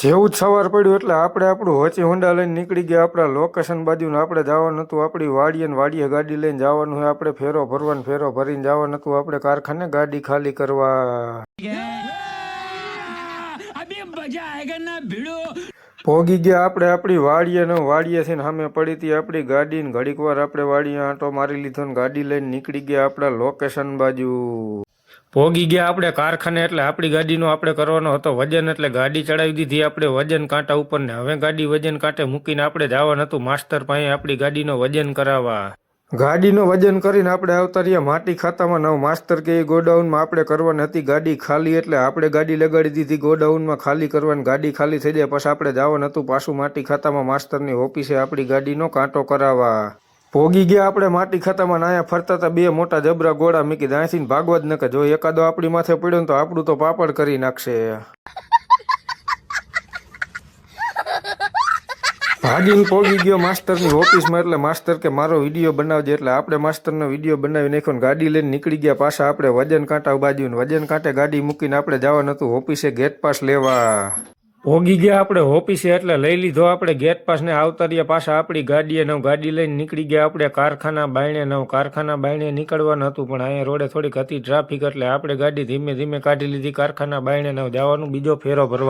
જેવું જ સવાર પડ્યું એટલે આપણે આપણું હોચી હોન્ડા લઈને નીકળી ગયા આપણા લોકેશન બાજુ. આપણે જવાનું હતું આપણી વાડીએ ને વાડીએ ગાડી લઈને જવાનું હોય. આપણે ફેરો ભરવાનો, ફેરો ભરીને જવાનું હતું આપણે કારખાને ગાડી ખાલી કરવા. પોગી ગયા આપણે આપણી વાડીએ ને વાડીએ થઈને સામે પડી હતી આપણી ગાડી ને ઘડીક વાર આપણે વાડીએ આંટો મારી લીધો ને ગાડી લઈને નીકળી ગયા આપણા લોકેશન બાજુ. પોગી ગયા આપણે કારખાને એટલે આપણી ગાડીનો આપણે કરવાનો હતો વજન, એટલે ગાડી ચડાવી દીધી આપણે વજન કાંટા ઉપર ને હવે ગાડી વજન કાંટે મૂકીને આપણે જવાનું હતું માસ્ટર પાસે આપણી ગાડીનો વજન કરાવવા. ગાડીનો વજન કરીને આપણે આવતા રહ્યા માટી ખાતામાં. નવ માસ્ટર કે ગોડાઉનમાં આપણે કરવાની હતી ગાડી ખાલી, એટલે આપણે ગાડી લગાડી દીધી ગોડાઉનમાં ખાલી કરવાની. ગાડી ખાલી થઈ જાય પછી આપણે જવાનું હતું પાછું માટી ખાતામાં માસ્ટરની ઓફિસે આપણી ગાડીનો કાંટો કરાવવા. પોગી ગયા આપણે માટી ખાતામાં. આયા ફરતા હતા બે મોટા જબરા ગોળા. મેં કીધું અહીંથી ભાગવા જ ન કે, જો એકાદો આપણી માથે પડ્યો ને તો આપણું તો પાપડ કરી નાખશે. ભાગીને પોગી ગયો માસ્ટરની ઓફિસમાં. એટલે માસ્ટર કે મારો વિડીયો બનાવજે, એટલે આપણે માસ્ટરનો વિડીયો બનાવી નાખ્યો ને ગાડી લઈને નીકળી ગયા પાછા આપણે વજન કાંટા બાજુ. વજન કાંટે ગાડી મૂકીને આપણે જવાનું હતું ઓફિસે ગેટ પાસ લેવા. પોગી ગયા આપણે ઓફિસે એટલે લઈ લીધો આપણે ગેટ પાસ ને આવતા રહ્યા પાછા આપણી ગાડીએ. નવ ગાડી લઈને નીકળી ગયા આપણે કારખાના બાયણે. નવ કારખાના બાયણે નીકળવાનું હતું પણ અહીંયા રોડે થોડીક હતી ટ્રાફિક એટલે આપણે ગાડી ધીમે ધીમે કાઢી લીધી કારખાના બાયણે. નવ જવાનું બીજો ફેરો ભરવા.